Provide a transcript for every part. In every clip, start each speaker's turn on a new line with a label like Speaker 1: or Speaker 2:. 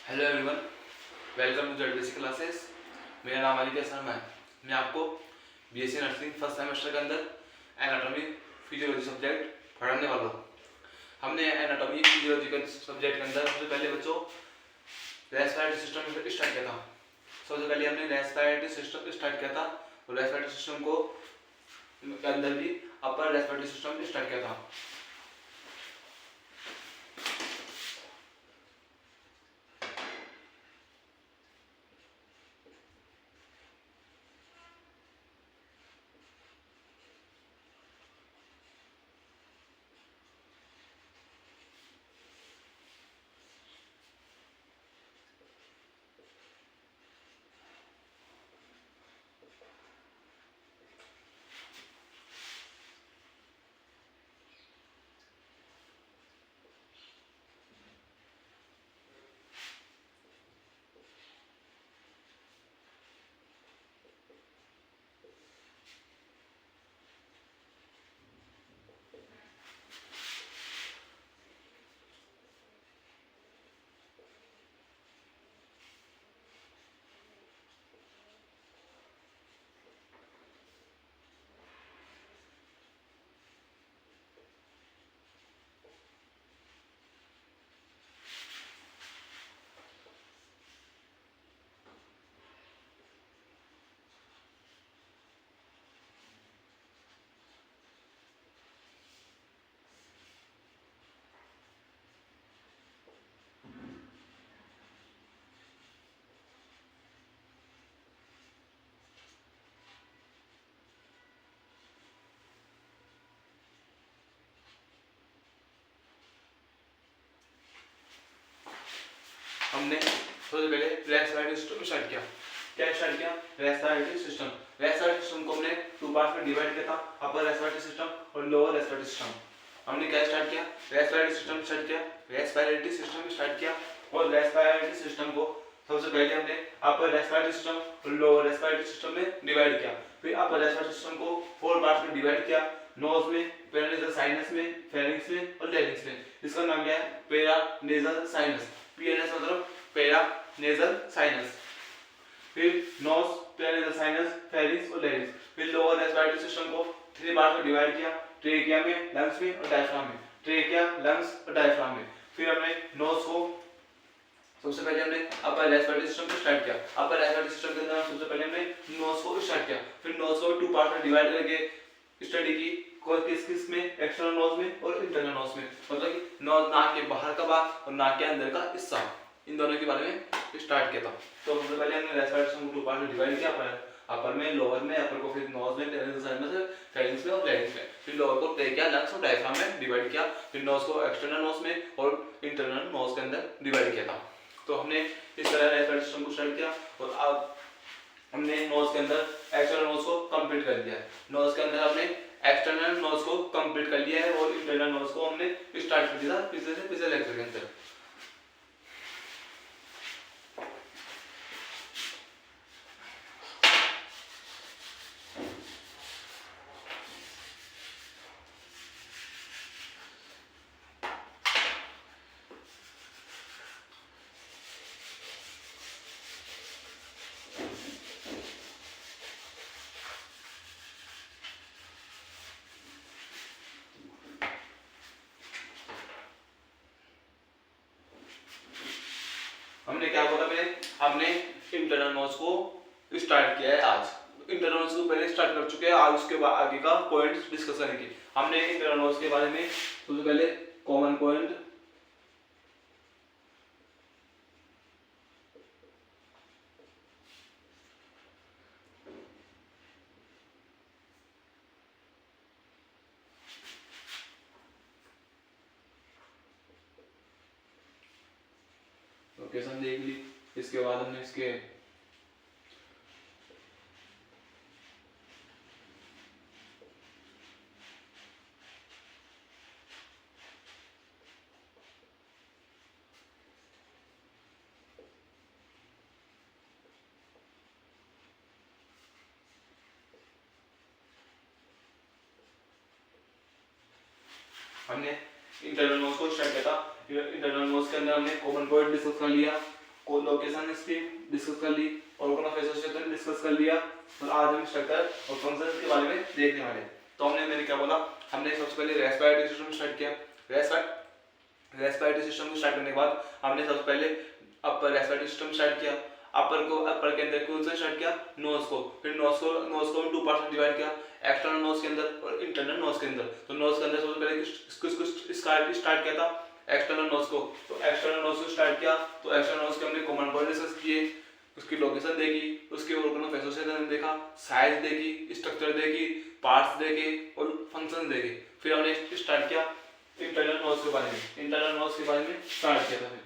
Speaker 1: Hello everyone, welcome to Z basic classes. मेरा नाम अली शर्मा है। मैं आपको बीएससी नर्सिंग फर्स्ट सेमेस्टर के अंदर एनाटॉमी फिजियोलॉजी सब्जेक्ट पढ़ाने वाला हूँ। हमने एनाटॉमी फिजियोलॉजी के सब्जेक्ट के अंदर सबसे पहले बच्चों रेस्पिरेटरी सिस्टम स्टार्ट किया था। सबसे पहले हमने रेस्पिरेटरी सिस्टम स्टार्ट किया था और रेस्पिरेटरी सिस्टम को के अंदर भी अपर रेस्पिरेटरी सिस्टम स्टार्ट किया था। हमने सबसे पहले रेस्पिरेटरी सिस्टम स्टार्ट किया। क्या स्टार्ट किया? Respiratory system. रेस्पिरेटरी सिस्टम को हमने टू पार्ट में डिवाइड किया था, अपर रेस्पिरेटरी सिस्टम और लोअर रेस्पिरेटरी सिस्टम। हमने क्या स्टार्ट किया? रेस्पिरेटरी सिस्टम स्टार्ट किया, रेस्पिरेटरी सिस्टम स्टार्ट किया और रेस्पिरेटरी सिस्टम को सबसे पहले हमने अपर रेस्पिरेटरी सिस्टम और लोअर रेस्पिरेटरी सिस्टम में डिवाइड किया। फिर अपर रेस्पिरेटरी सिस्टम को फोर पार्ट्स में डिवाइड किया, नोज में, पेरानेजल साइनस में, फेरिंक्स में और लेरिंक्स में। इसका नाम क्या है? Paranasal sinus. पीएनएस मतलब पेरा नेजल साइनस। फिर नोज, पेरानेजल साइनस, फेरिंक्स और लेरिंक्स। फिर लोअर रेस्पिरेटरी सिस्टम को थ्री पार्ट में डिवाइड किया, ट्रेकिया में, लंग्स में और डायफ्राम में। ट्रेकिया, लंग्स और डायफ्राम में। फिर हमने नोज को सबसे पहले हमने अपर रेस्पिरेटरी सिस्टम को स्टार्ट किया। अपर रेस्पिरेटरी सिस्टम के अंदर सबसे पहले हमने नोज को स्टार्ट किया। फिर नोज को टू पार्ट में डिवाइड करके स्टडी की, किस किस में? एक्सटर्नल नोज में और इंटरनल नोज में। मतलब कि नाक के बाहर का भाग और नाक के अंदर का हिस्सा, इन दोनों के बारे में स्टार्ट किया था। तो सबसे पहले हमने रेस्पिरेटरी सिस्टम को टू पार्ट में डिवाइड किया, अपर में, लोअर में। अपर को फिर नोज में, पेरानेजल साइनस में, फेरिंक्स में और लेरिंक्स में। फिर लोअर को ट्रेकिया, लंग्स और डायफ्राम में डिवाइड किया। फिर नोज को एक्सटर्नल नोज में और इंटरनल नोज के अंदर डिवाइड किया था। तो हमने इस तरह रेस्पिरेटरी सिस्टम को स्टार्ट किया और अब हमने नोज के अंदर एक्सटर्नल नोज को कंप्लीट कर दिया है। नोज के अंदर हमने एक्सटर्नल नोज को कंप्लीट कर लिया है और इंटरनल नोज को हमने स्टार्ट कर दिया था पिछले लेक्चर के अंदर। हमने क्या बोला? हमने इंटरनल नोज को स्टार्ट किया है आज। इंटरनल नोज को पहले स्टार्ट कर चुके हैं, आज उसके बाद आगे का पॉइंट्स डिस्कस करेंगे। हमने इंटरनल नोज के बारे में सबसे पहले कॉमन पॉइंट लोकेशन देख ली। इसके बाद हमने इसके हमने इंटरनल नोज को स्टार्ट किया था। इंटरनल नोज के अंदर हमने कॉमन पॉइंट डिस्कस कर लिया। लोकेशन इसकी डिस्कस कर ली, ऑर्गन ऑफ एसोसिएशन डिस्कस कर लिया, और आज हम स्ट्रक्चर और फंक्शंस के बारे में देखने वाले। तो मैंने क्या बोला, हमने सबसे पहले रेस्पिरेटरी सिस्टम स्टार्ट किया। रेस्पिरेटरी सिस्टम को स्टार्ट करने के बाद हमने सबसे पहले अपर रेस्पिरेटरी सिस्टम स्टार्ट किया। अपर के अंदर कौन सा स्टार्ट किया, नोज को। फिर नोज को टू पार्ट्स में डिवाइड किया, एक्सटर्नल नोज के अंदर और इंटरनल नोज के अंदर। तो नोज के अंदर सबसे पहले किसको स्टार्ट किया था, एक्सटर्नल नोज को। तो एक्सटर्नल नोज को स्टार्ट किया, तो एक्सटर्नल नोज के हमने कॉमन पॉइंट डिस्कस किए, उसकी लोकेशन देखी, उसके ऑर्गन ऑफ एसोसिएशन देखा, साइज देखी, स्ट्रक्चर देखी, पार्ट्स देखे और फंक्शन देखे। फिर हमने स्टार्ट किया इंटरनल नोज के बारे में। इंटरनल नोज के बारे में स्टार्ट किया था।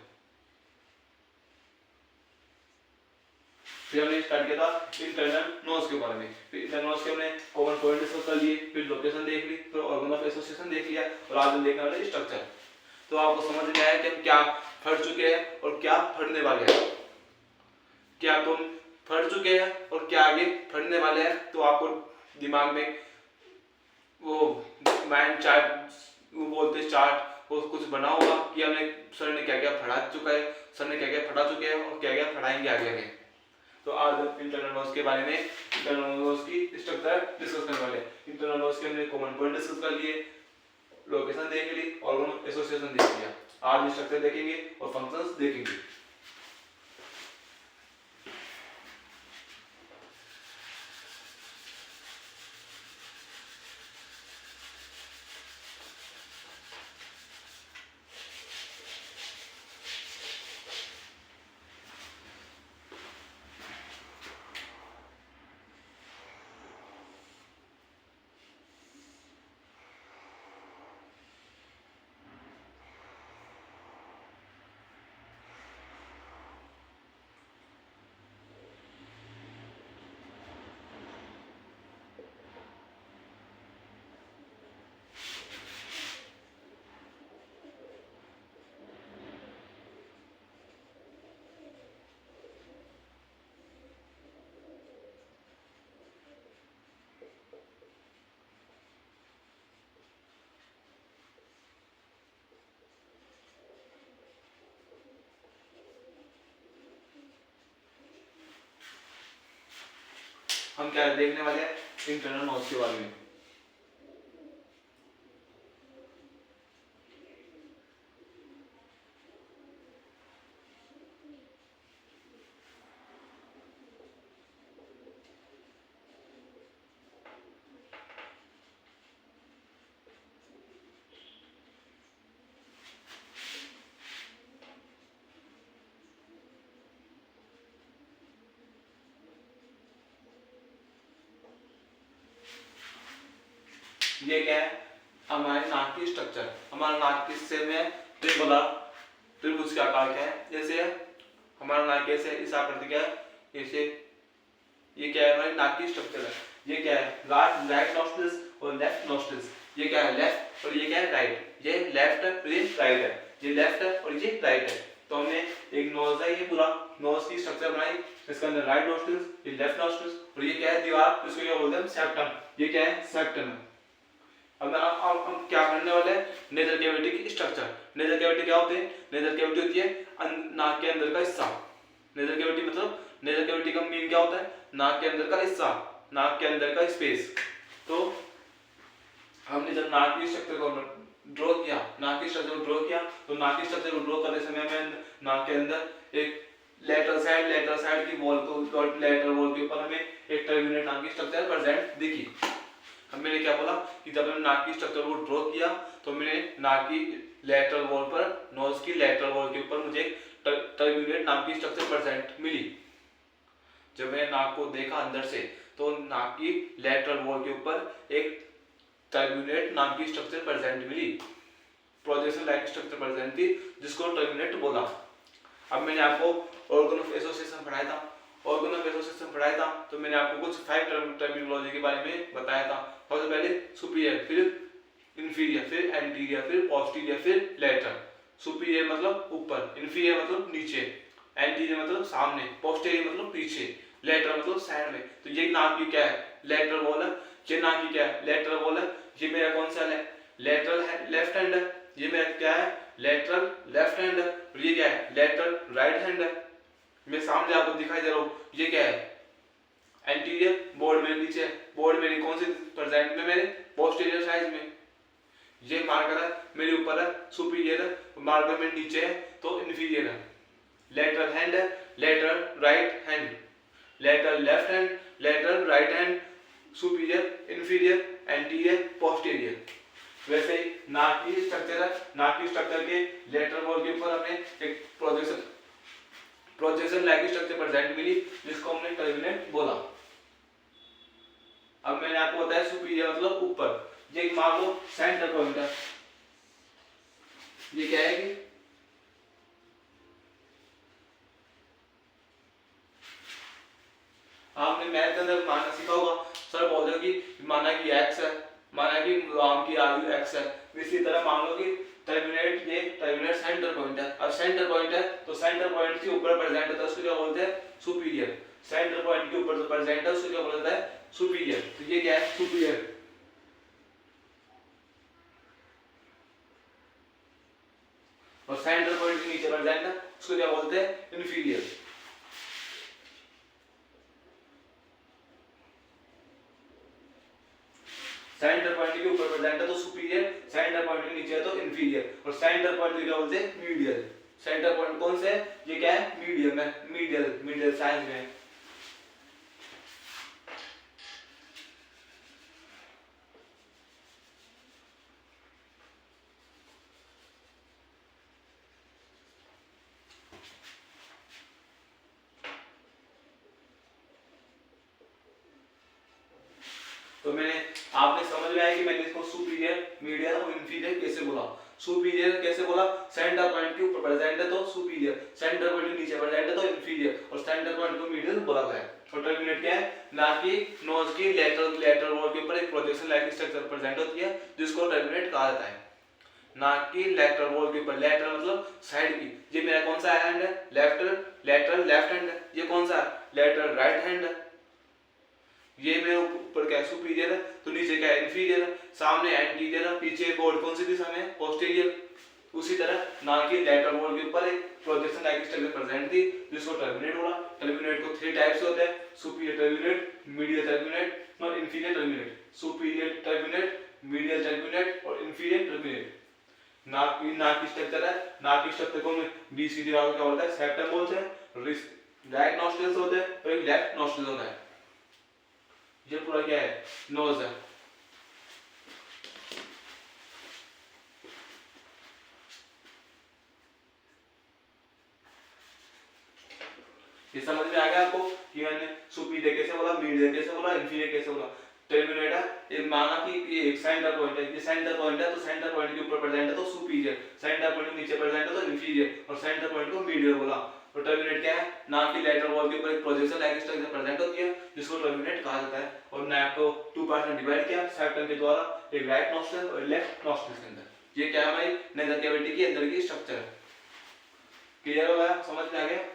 Speaker 1: फिर हमने स्टार्ट किया था इंटरनल नोज के बारे में। फिर इंटरनल नोज के हमने कॉमन पॉइंट डिस्कस कर लिए, फिर लोकेशन देख ली, फिर ऑर्गन ऑफ एसोसिएशन देख लिया, और आज हम देखने वाले स्ट्रक्चर। तो आपको समझ में आया कि हम क्या पढ़ चुके हैं और क्या पढ़ने वाले हैं। क्या तुम पढ़ चुके हैं और क्या आगे पढ़ने वाले हैं, तो आपको दिमाग में वो माइंड चार्ट, वो बोलते चार्ट, वो कुछ बना होगा कि हमने सर ने क्या क्या पढ़ा चुका है, सर ने क्या क्या पढ़ा चुके हैं और क्या क्या पढ़ाएंगे आगे। तो आज हम इंटरनल नोज के बारे में, इंटरनल नोज की स्ट्रक्चर डिस्कस करने वाले। इंटरनल नोज के हमने कॉमन पॉइंट डिस्कस कर लिए, लोकेशन देख ली, ऑर्गन ऑफ एसोसिएशन देख लिया। आज स्ट्रक्चर देखेंगे और फंक्शंस देखेंगे। हम क्या देखने वाले हैं, इंटरनल नोज के बारे में। ये क्या है, हमारे नाक की स्ट्रक्चर। हमारा नाक किससे में त्रिभुज का आकार क्या है, जैसे हमारा नाक कैसे इस आकृति क्या है, ऐसे। ये क्या है, हमारी नाक की स्ट्रक्चर है। ये क्या है, राइट नॉस्ट्रिल्स और लेफ्ट नॉस्ट्रिल्स। ये क्या है, लेफ्ट, और ये क्या है, राइट। ये लेफ्ट है और ये राइट है, ये लेफ्ट है और ये राइट है। तो हमने एक नोज है, ये पूरा नोज की स्ट्रक्चर बनाई, इसके अंदर राइट नॉस्ट्रिल्स, ये लेफ्ट नॉस्ट्रिल्स, और ये क्या है, दीवार, इसको क्या बोलते हैं, सेप्टम। ये क्या है, सेप्टम। अब हम क्या करने वाले हैं, नेजल कैविटी की स्ट्रक्चर। नेजल कैविटी क्या होते हैं, नेजल कैविटी होती है नाक के अंदर का हिस्सा। नेजल कैविटी मतलब, नेजल कैविटी का मीन क्या होता है, नाक के अंदर का हिस्सा, नाक के अंदर का स्पेस। तो हमने जब नाक की स्ट्रक्चर को ड्रॉ किया, नाक की स्ट्रक्चर को ड्रॉ किया, तो नाक की स्ट्रक्चर को ड्रॉ करते समय हमें नाक के अंदर एक लेटरल साइड की वॉल को, लेटरल वॉल के ऊपर हमें एक टर्मिनेट नाक की स्ट्रक्चर प्रेजेंट दिखी। मैंने क्या बोला कि जब मैंने नाक की स्ट्रक्चर को ड्रॉ किया, तो मैंने नाक की लेटरल वॉल पर, नोज की लेटरल वॉल के ऊपर मुझे टर्मिनेट नाक की स्ट्रक्चर प्रेजेंट मिली। जब मैंने नाक को देखा अंदर से, तो नाक की लेटरल वॉल के ऊपर एक टर्मिनेट नाक की स्ट्रक्चर प्रेजेंट मिली, प्रोजेक्शन लाइक स्ट्रक्चर प्रेजेंट थी, जिसको टर्मिनेट बोला। अब मैंने आपको ऑर्गन ऑफ एसोसिएशन पढ़ाया था, ऑर्गन ऑफ एसोसिएशन पढ़ाया था, तो मैंने आपको कुछ 5 टर्मिनोलॉजी के बारे में बताया था। सबसे पहले सुपीरियर, फिर इंफीरियर, फिर एंटीरियर, फिर पोस्टीरियर, फिर लेटरल। सुपीरियर मतलब ऊपर, इंफीरियर मतलब नीचे, एंटीरियर मतलब सामने, पोस्टीरियर मतलब पीछे, लेटरल मतलब साइड में। तो ये नाक की क्या है, लेटरल वॉल है। ये नाक की क्या है, लेटरल वॉल है। ये मेरा कौन सा है, लेटरल है, लेफ्ट हैंड है। ये मेरा क्या है, लेटरल लेफ्ट हैंड है। और ये क्या है, लेटरल राइट हैंड है। मैं सामने आपको दिखाई दे रहा हूँ, ये क्या है, एंटीरियर, बोर्ड मेरे नीचे है, बोर्ड मेरी कौन सी प्रेजेंट में, मेरे पोस्टीरियर साइड में, ये मार्कर है मेरे ऊपर है, सुपीरियर है, मार्कर मेरे नीचे है तो इंफीरियर है। लेटरल हैंड है, lateral right hand, lateral left hand, lateral right hand, superior, inferior, anterior, posterior. वैसे ही नाक की स्ट्रक्चर है, नाक की स्ट्रक्चर के लेटरल वॉल के ऊपर हमें एक प्रोजेक्शन लाइक स्ट्रक्चर प्रेजेंट मिली, जिसको हमने टर्मिनेट बोला। अब मैंने आपको बताया सुपीरियर मतलब ऊपर, ये मान लो सेंटर पॉइंट है, ये क्या है कि आपने मैथ के अंदर माना सीखा होगा, सर बोल रहे हो कि माना कि x है, माना कि आर्म की आयु x है, इसी तरह मान लो कि टर्मिनेट, ये टर्मिनेट सेंटर पॉइंट है। अब सेंटर पॉइंट है तो सेंटर पॉइंट के ऊपर प्रेजेंट होता है, उसको क्या बोलते हैं, सुपीरियर। सेंटर पॉइंट के ऊपर जो प्रेजेंट है उसको क्या बोला जाता है, सुपीरियर। तो ये क्या है, सुपीरियर। और सेंटर पॉइंट के नीचे प्रेजेंट है उसको क्या बोलते हैं, इंफीरियर। सेंटर पॉइंट के ऊपर प्रेजेंट है तो सुपीरियर, सेंटर पॉइंट के नीचे है तो इंफीरियर। और सेंटर पॉइंट को क्या बोलते हैं, मीडियल। सेंटर पॉइंट कौन से है, ये क्या है, मीडियम है, मीडियल, मीडियल साइंस में। तो मैंने, आपने समझ में आया कि मैंने इसको सुपीरियर, मीडियल और इंफीरियर कैसे बोला। सुपीरियर कैसे बोला, सेंटर पॉइंट के ऊपर प्रेजेंट है तो सुपीरियर, सेंटर पॉइंट के नीचे प्रेजेंट है तो इंफीरियर, और सेंटर पॉइंट को मीडियल बोला गया है। और टर्मिनेट क्या है, नाक की नोज की लेटरल वॉल के ऊपर एक प्रोजेक्शन लाइक स्ट्रक्चर प्रेजेंट होती है, जिसको टर्मिनेट कहा जाता है। नाक की लेटरल वॉल के ऊपर, लेटरल मतलब साइड की, ये मेरा कौन सा हैंड है, लेटरल लेफ्ट हैंड है, ये कौन सा लेटरल राइट हैंड है, ये मेरे ऊपर क्या है, सुपीरियर है, तो नीचे क्या है, इंफीरियर है, सामने एंटीरियर है, पीछे बोर्ड कौन सी दिशा में, पोस्टीरियर। उसी तरह नाक की लेटरल वॉल के ऊपर एक प्रोजेक्शन लाइक स्ट्रक्चर प्रेजेंट थी, जिसको टर्मिनेट बोला। टर्मिनेट को 3 टाइप्स होते हैं, सुपीरियर टर्मिनेट, मीडियल टर्मिनेट और inferior terminate. Superior terminate, medial terminate और इंफीरियर टर्मिनेट। नाक की स्ट्रक्चर है, नाक की स्ट्रक्चर को बीच की दीवार को क्या बोलता है, सेप्टम बोलते हैं। राइट नॉस्ट्रिल्स होते हैं और एक लेफ्ट नॉस्ट्रिल होता है। ये पूरा क्या है, नोज है। ये समझ में आ गया आपको कि मैंने सुपीरियर कैसे बोला, मीडियल कैसे बोला, इंफीरियर कैसे बोला। टर्मिनेट है, ये माना कि ये एक सेंटर पॉइंट है, ये सेंटर पॉइंट है तो सेंटर पॉइंट के ऊपर प्रेजेंट है तो सुपीरियर, सेंटर पॉइंट के नीचे प्रेजेंट है तो इंफीरियर, और सेंटर पॉइंट को मीडियल बोला। और टर्मिनेट क्या है, नाक की लेटरल वॉल के ऊपर एक प्रोजेक्शन लाइक स्ट्रक्चर प्रेजेंट होती है, जिसको टर्मिनेट कहा जाता है। और नाक को 2 पार्ट में डिवाइड किया सेप्टम के द्वारा, एक राइट नॉस्ट्रिल और लेफ्ट नॉस्ट्रिल के अंदर। ये क्या है, हमारी नेजल कैविटी की अंदर की स्ट्रक्चर है। क्लियर हो गया, समझ में आ गया।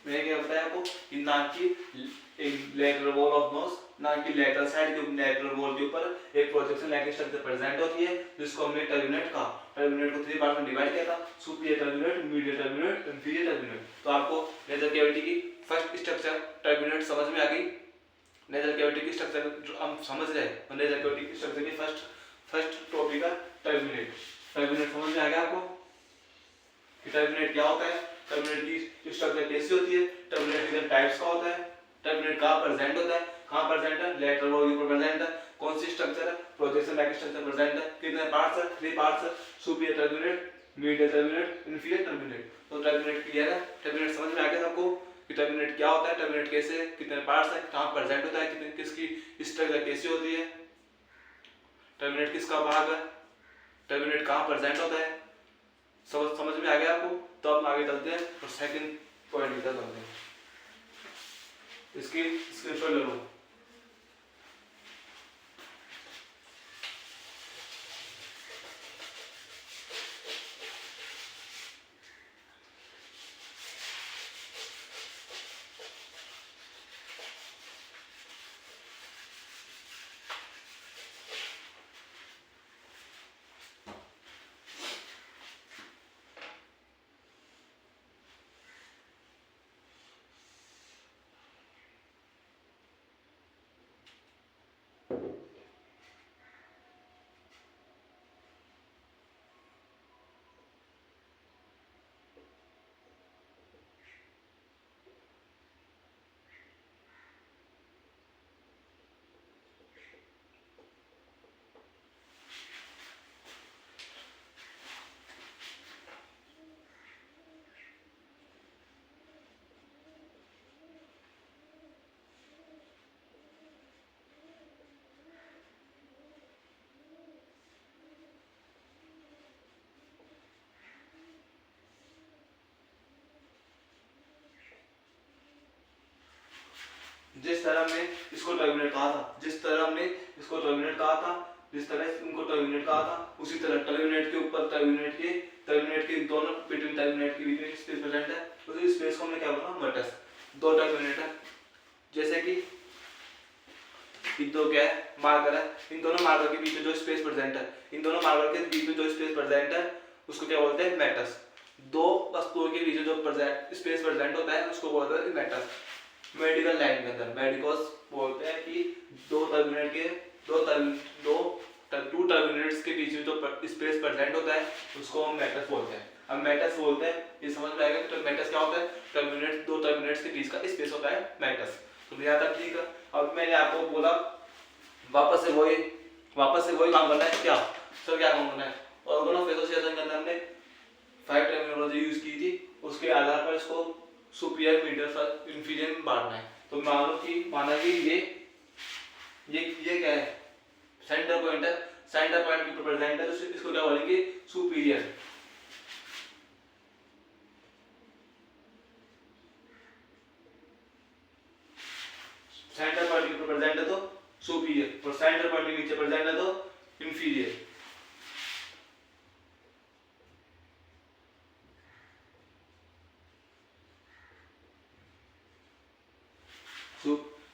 Speaker 1: मैंने क्या बताया आपको कि ना कि लेटरल वॉल ऑफ नोज, ना कि लेटरल साइड के लेटरल वॉल के ऊपर एक प्रोजेक्शन लाइक स्ट्रक्चर प्रेजेंट होती है, जिसको हमने टर्मिनेट कहा। टर्मिनेट को 3 पार्ट में डिवाइड किया था, superior terminate, medial terminate, inferior terminate. तो आपको नेजल कैविटी की फर्स्ट स्ट्रक्चर टर्मिनेट समझ में आ गई। नेजल कैविटी की स्ट्रक्चर हम समझ रहे हैं, तो नेजल कैविटी की स्ट्रक्चर की फर्स्ट टॉपिक है टर्मिनेट। टर्मिनेट समझ में आ गया आपको कि टर्मिनेट क्या होता है, टर्मिनेट की स्ट्रक्चर कैसी होती है, टर्मिनेट के टाइप्स का होता है, टर्मिनेट कहाँ प्रेजेंट होता है, कहाँ प्रेजेंट है, लेटरल वॉल के ऊपर प्रेजेंट है, कौन सी स्ट्रक्चर है, प्रोजेक्शन लाइक स्ट्रक्चर प्रेजेंट है, कितने पार्ट्स है, 3 पार्ट्स है, superior terminate, medial terminate, inferior terminate. तो टर्मिनेट क्लियर है, टर्मिनेट समझ में आ गया आपको कि टर्मिनेट क्या होता है, टर्मिनेट कैसे, कितने पार्ट्स है, कहाँ प्रेजेंट होता है, कितने किसकी स्ट्रक्चर कैसी होती है, टर्मिनेट किसका भाग है, टर्मिनेट कहाँ प्रेजेंट होता है, समझ में आ गया आपको। तो हम आगे चलते हैं और सेकंड पॉइंट की तरफ चलते हैं। इसकी स्क्रीनशॉट ले लो। जिस तरह हमने इसको टर्मिनेट कहा था, जिस तरह हमने इसको टर्मिनेट कहा था, जिस तरह इनको टर्मिनेट कहा था, उसी तरह टर्मिनेट के ऊपर टर्मिनेट के दोनों बिटवीन टर्मिनेट के बीच में स्पेस प्रेजेंट है, उस स्पेस को हमने क्या बोला, मटस। दो टर्मिनेट है, जैसे कि दो क्या है, मार्कर है, इन दोनों मार्कर के बीच में जो स्पेस प्रेजेंट है, इन दोनों मार्कर के बीच में जो स्पेस प्रेजेंट है उसको क्या बोलते हैं, मैटस। दो वस्तुओं के बीच में जो स्पेस प्रेजेंट होता है उसको बोलते हैं मैटस। मेडिकल लाइन के अंदर मेडिकोस बोलते हैं कि दो टर्मिनेट्स के बीच में जो स्पेस प्रेजेंट होता है उसको हम मैटस बोलते हैं। अब मैटस बोलते हैं, ये समझ में आएगा। तो मैटस क्या होता है, दो टर्मिनेट्स के बीच का स्पेस होता है मैटस। तो यहाँ तक ठीक है। अब मैंने आपको बोला वापस से वही काम करना है। क्या सर, क्या काम करना है, ऑर्गन ऑफ एसोसिएशन के अंदर हमने 5 टर्मिनोलॉजी यूज की थी, उसके आधार पर इसको सुपीरियर, मीडियल, इंफीरियर में बांटना है। तो माना कि ये क्या है, सेंटर पॉइंट है, सेंटर पॉइंट की प्रेजेंट है, तो इसको क्या बोलेंगे, सुपीरियर। सेंटर पॉइंट की प्रेजेंट है तो सुपीरियर, और सेंटर पॉइंट के नीचे प्रेजेंट है तो इंफीरियर।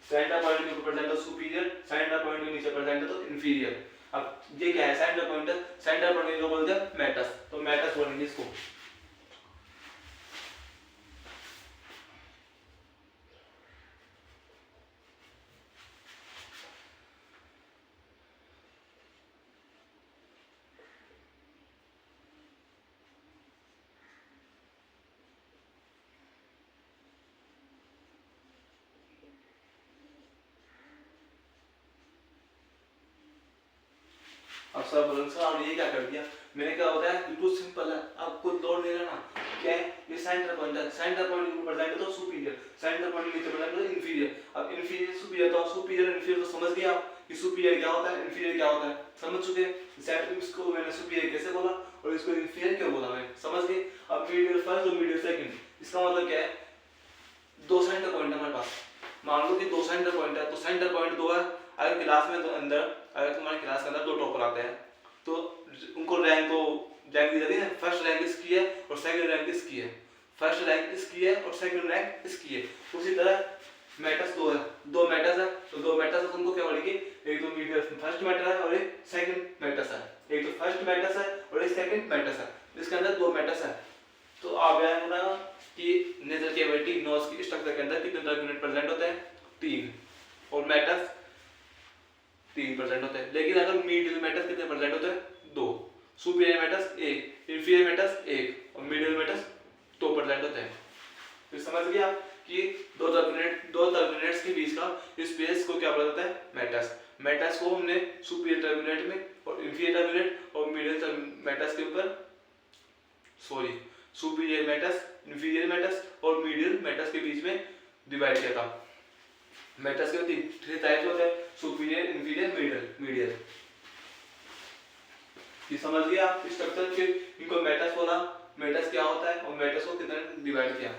Speaker 1: सेंटर पॉइंट के ऊपर प्रेजेंट है सुपीरियर, सेंटर पॉइंट के नीचे प्रेजेंट है तो इंफीरियर। अब ये क्या है, सेंटर पॉइंट है, सेंटर पॉइंट को बोलते हैं मैटस, तो मैटस बोलेंगे इसको। अब सब बोलेंगे सर आपने ये क्या कर दिया, मैंने क्या बताया, बिल्कुल सिंपल है, आपको लोड नहीं लेना। क्या है, ये सेंटर पॉइंट है, सेंटर पॉइंट के ऊपर प्रेजेंट है तो सुपीरियर, सेंटर पॉइंट के नीचे प्रेजेंट है तो इंफीरियर। अब इंफीरियर सुपीरियर, तो सुपीरियर इंफीरियर तो समझ गए आप कि सुपीरियर क्या होता है, इंफीरियर क्या होता है, समझ चुके हैं। इसको मैंने सुपीरियर कैसे बोला और इसको इंफीरियर क्यों बोला, मैं समझ गए। अब मीडियल फर्स्ट और मीडियल सेकंड, इसका मतलब क्या है, दो सेंटर पॉइंट है हमारे पास। मान लो कि दो सेंटर पॉइंट है, तो सेंटर पॉइंट दो है। अगर क्लास में तो अंदर, अगर तुम्हारी क्लास के अंदर दो टॉपर आते हैं तो उनको रैंक दी जाती है, फर्स्ट रैंक इसकी है और सेकंड रैंक इसकी है। फर्स्ट रैंक इसकी है और सेकंड रैंक इसकी है। उसी तरह मेटस दो है, दो मेटस है, तो दो मेटस है, तुमको क्या बोलेंगे, एक तो मीडियम फर्स्ट मेटर है और एक सेकंड मेटस है, एक तो फर्स्ट मेटस है और एक सेकंड मेटस है, इसके अंदर दो मेटस है। तो आप यहाँ ना कि नेजल कैविटी नोज की स्ट्रक्चर के अंदर कितने टर्मिनेट प्रेजेंट होते हैं, 3, और मेटस 3% होते हैं। लेकिन अगर मीडियल मेटस कितने प्रेजेंट होते हैं, 2, सुपीरियर मेटस 1, इंफीरियर मेटस 1 और मीडियल मेटस 2% होते हैं। तो समझ गया कि दो टर्मिनेट्स के बीच का स्पेस को क्या बोला जाता है, मेटस। मेटस को हमने सुपीरियर टर्मिनेट में और इंफीरियर टर्मिनेट और मीडियल मेटस के ऊपर सुपीरियर मेटस, इंफीरियर मेटस और मीडियल मेटस के बीच में डिवाइड किया था। मेटस के 3 टाइप्स होते हैं, सुपीरियर, इंफीरियर, मीडियल। ये समझ गया आप स्ट्रक्चर के, इनको मेटस बोला, मेटस क्या होता है और मेटस को कितने डिवाइड किया।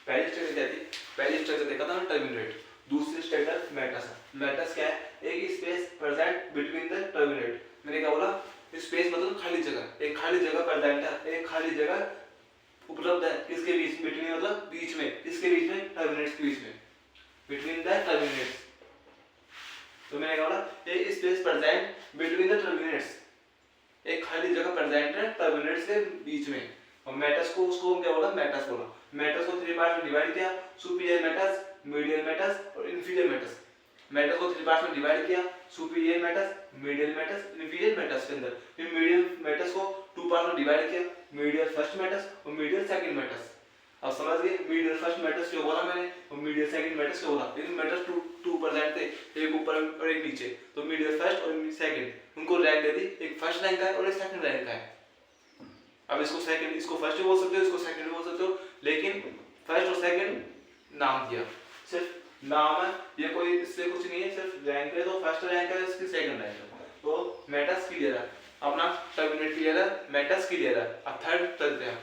Speaker 1: पहली स्ट्रक्चर देखा था ना टर्मिनेट, दूसरी स्ट्रक्चर मेटस है। मेटस क्या है, एक space present between the terminate. मैंने क्या बोला, स्पेस मतलब खाली जगह, एक खाली जगह प्रेजेंट है, एक खाली जगह उपलब्ध है, किसके बीच, बिटवीन मतलब बीच में, किसके बीच में, टर्मिनेट्स के बीच में, बिटवीन द टर्मिनेट्स। तो मैंने क्या बोला, एक space present between the terminates, एक खाली जगह प्रेजेंट है टर्मिनेट्स के बीच में। और मेटस को, उसको हम क्या बोला, मेटस बोला। मेटस को 3 पार्ट में डिवाइड किया, सुपीरियर मेटस, मीडियल मेटस और इंफीरियर मेटस। मेटस को 3 पार्ट में डिवाइड किया, superior meatus, medial meatus, inferior meatus के अंदर। फिर मीडियल मेटस को 2 पार्ट में डिवाइड किया, मीडियल फर्स्ट मेटस और मीडियल सेकंड मेटस। अब समझ गए, मीडियल फर्स्ट मेटस क्यों बोला मैंने और मीडियल सेकंड मेटस क्यों बोला, लेकिन मेटस 2 प्रेजेंट थे, एक ऊपर और एक नीचे। तो मीडियल फर्स्ट और सेकंड, उनको रैंक दे दी, एक फर्स्ट रैंक का है और एक सेकंड रैंक का है। अब इसको सेकंड, इसको फर्स्ट भी बोल सकते हो, इसको सेकंड भी बोल सकते हो, लेकिन फर्स्ट और सेकंड नाम दिया, सिर्फ नाम है, ये कोई इससे कुछ नहीं है, सिर्फ रैंक है। तो फर्स्ट रैंक है, इसकी सेकंड रैंक है। तो मेटस क्लियर है, अपना टर्मिनेट क्लियर है, मेटस क्लियर है। अब थर्ड चलते हैं।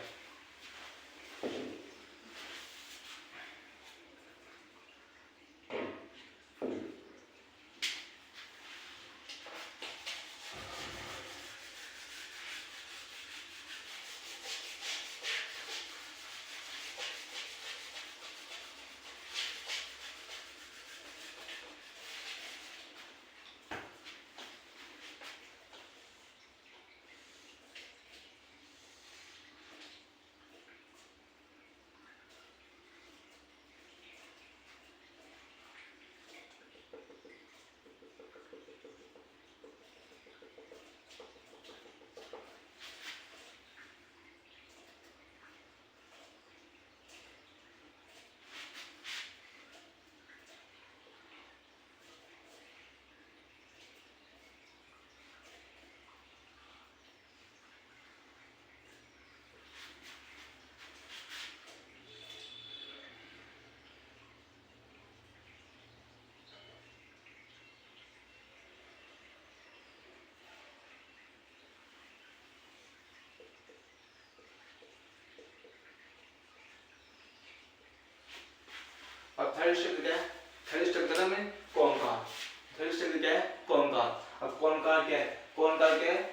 Speaker 1: थर्ड स्ट्रक्चर क्या है? थर्ड स्ट्रक्चर में कॉन्काव। थर्ड स्ट्रक्चर क्या है? कॉन्काव। अब कॉन्काव क्या है? कॉन्काव क्या है?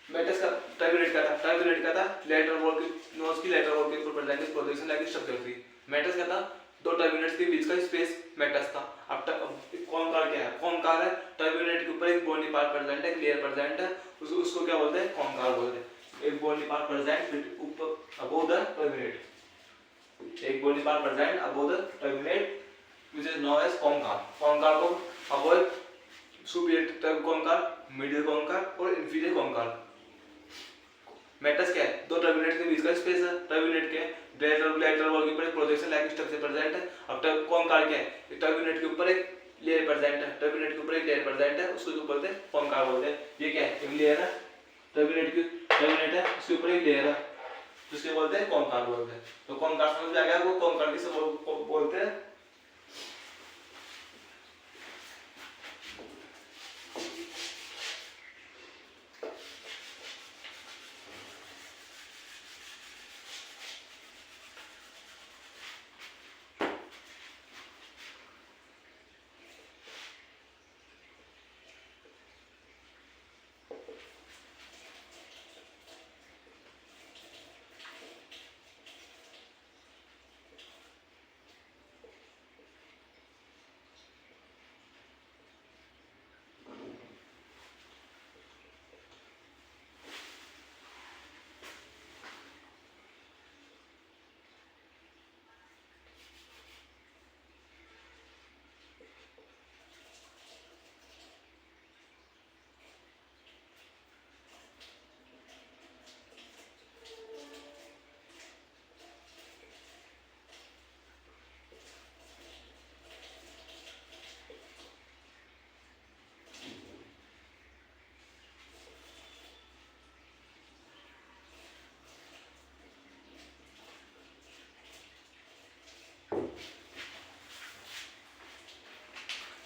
Speaker 1: मेटस का टर्बुलेट का था, टर्बुलेट का था लेटरल वॉल की नोज की लेटरल वॉल के ऊपर प्रेजेंट प्रोजेक्शन लाइक स्ट्रक्चर थी। मेटस का था दो टर्बुलेट्स के बीच का स्पेस मेटस था। अब कॉन्काव क्या है? कॉन्काव है टर्बुलेट के ऊपर एक बोनी पार्ट प्रेजेंट है, एक लेयर प्रेजेंट है, उसको क्या बोलते हैं? कॉन्काव बोलते हैं। एक बोनी पार्ट प्रेजेंट ऊपर अबव द टर्बुलेट, एक bony part present above the turbinate which is known as concha. Concha को above superior concha, middle concha और इंफीरियर कॉन्काव। मेटस क्या है? दो टर्बुलेट के बीच का स्पेस है। टर्बुलेट के लेटरल वॉल के ऊपर प्रोजेक्शन लाइक स्ट्रक्चर प्रेजेंट है। अब कॉन्काव क्या है? टर्बुलेट के ऊपर एक लेयर प्रेजेंट है, टर्बुलेट के ऊपर एक लेयर प्रेजेंट है, उसको जो बोलते हैं कॉन्काव बोलते हैं। ये क्या है? एक लेयर है, टर्बुलेट है, उसके ऊपर एक लेयर है, जिसके बोलते हैं कॉन्काव बोलते हैं। तो कॉन्काव समझ में आ गया? वो कॉन्काव किसे बोलते हैं?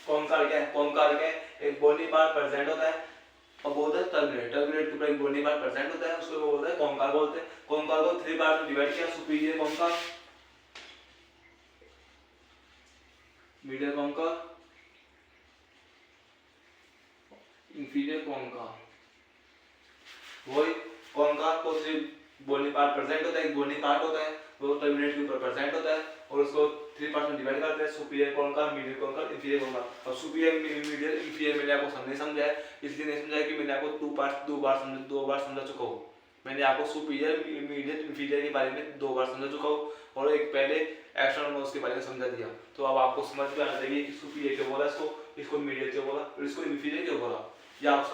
Speaker 1: कॉन्काव क्या है? कॉन्काव क्या है? एक बोनी पार्ट प्रेजेंट होता है अबव द टर्बुलेट, टर्बुलेट के ऊपर एक बोनी पार्ट प्रेजेंट होता है, उसको बोलते हैं कॉन्काव बोलते हैं। कॉन्काव को थ्री पार्ट में डिवाइड किया, सुपीरियर कॉन्काव, मिडिल कॉन्काव, इंफीरियर कॉन्काव। वही कॉन्काव को थ्री बोनी पार्ट प्रेजेंट होता है, एक बोनी पार्ट होता है वो टर्बुलेट के ऊपर प्रेजेंट होता है और उसको थ्री पार्ट में डिवाइड करते हैं, सुपीरियर कॉन्काव, मिडिल कॉन्काव, इंफीरियर कॉन्काव। अब सुपीरियर मीडियल इंफीरियर मैंने आपको नहीं समझाया, इसलिए नहीं समझाया कि मैंने आपको दो बार समझा चुका हूँ। मैंने आपको सुपीरियर मीडियल इंफीरियर के बारे में 2 बार समझा चुका हूँ और एक पहले एक्सटर्नल नोज के बारे में समझा दिया। तो अब आपको समझ में आना चाहिए कि सुपीरियर क्यों बोला इसको, इसको मीडियल क्यों बोला और इसको इंफीरियर क्यों बोला। या आप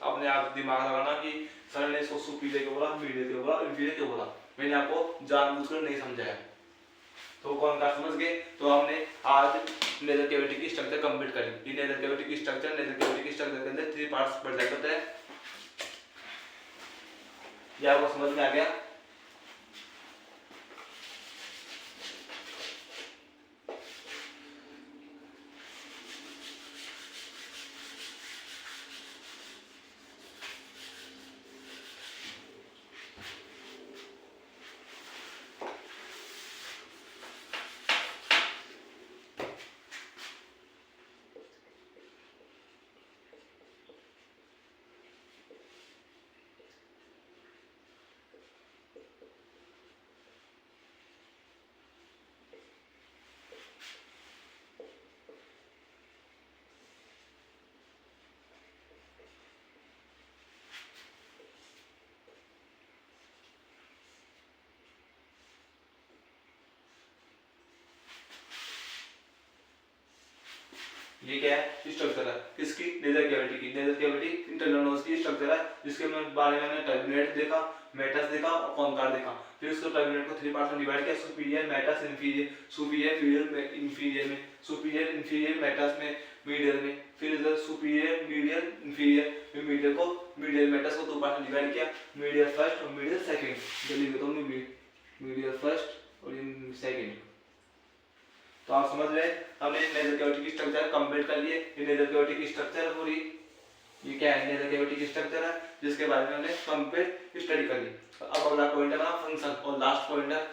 Speaker 1: अपने आप दिमाग लगाना कि सर ने इसको सुपीरियर क्यों बोला, मीडियल क्यों बोला, इंफीरियर क्यों बोला। मैंने आपको जानबूझकर नहीं समझाया। तो कौन का समझ गए? तो हमने आज नेजल कैविटी की स्ट्रक्चर कंप्लीट करी। ये नेजल कैविटी की स्ट्रक्चर के अंदर 3 पार्ट्स प्रेजेंट होते हैं। ये आपको समझ में आ गया? ये क्या है? स्ट्रक्चर है किसकी? नेजल कैविटी की। नेजल कैविटी इंटरनल नोज की स्ट्रक्चर है जिसके बारे में हमने टर्बुलेट देखा, मेटस देखा और कॉन्काव देखा। फिर उसको टर्बुलेट को 3 पार्ट्स में डिवाइड किया, superior, meatus, inferior. Superior, medial, inferior में, सुपीरियर, इंफीरियर, मेटस में, मीडियल में। फिर इधर सुपीरियर, मीडियल, इंफीरियर। फिर मीडियल को, मीडियल मेटस को 2 पार्ट में डिवाइड किया, मीडियल फर्स्ट और मीडियल सेकंड। जल्दी बताओ, मीडियल फर्स्ट और सेकंड। तो आप समझ रहे हैं हमने नेजल कैविटी की स्ट्रक्चर कंप्लीट कर लिए। ये नेजल कैविटी की स्ट्रक्चर पूरी, ये क्या है? नेजल कैविटी की स्ट्रक्चर है जिसके बारे में हमने कंप्लीट स्टडी कर ली। अब अगला पॉइंट है फंक्शन और लास्ट पॉइंट है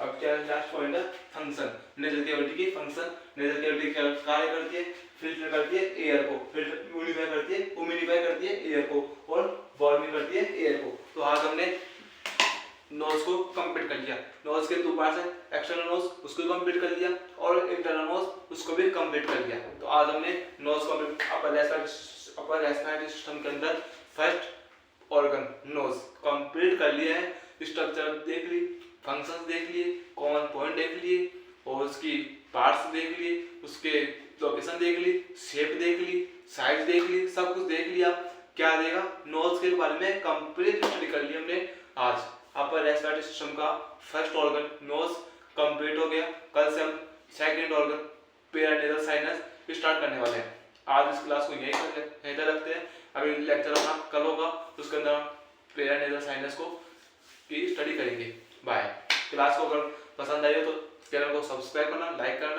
Speaker 1: अब क्या लास्ट पॉइंट है फंक्शन, नेजल कैविटी की फंक्शन। नेजल कैविटी क्या कार्य करती है, फिल्टर करती है एयर को, फिल्टर ह्यूमिडिफाई करती है, ह्यूमिडिफाई करती है एयर को, और वार्मिंग करती है एयर को। तो आज हमने नोज को कंप्लीट कर लिया। नोज के 2 पार्ट्स हैं, एक्सटर्नल नोज उसको भी कंप्लीट कर लिया और इंटरनल नोज उसको भी कंप्लीट कर लिया। तो आज हमने nose complete, upper respiratory system के अंदर फर्स्ट ऑर्गन नोज कंप्लीट कर लिया है। स्ट्रक्चर देख ली, फंक्शंस देख लिए, कॉमन पॉइंट देख लिए और उसकी पार्ट्स देख लिए, उसके लोकेशन देख ली, शेप देख ली, साइज देख ली, सब कुछ देख लिया। क्या देगा, नोज के बारे में कंप्लीट स्टडी कर ली हमने आज। अपर रेस्पिरेटरी सिस्टम का फर्स्ट ऑर्गन नोज कंप्लीट हो गया। कल से हम second organ paranasal sinus start करने वाले हैं। आज इस क्लास को यहीं तक रखते हैं। अभी लेक्चर अपना कल होगा, उसके अंदर हम पेरानेजल साइनस को की स्टडी करेंगे। बाय। क्लास को अगर पसंद आई हो तो चैनल को सब्सक्राइब करना, लाइक करना।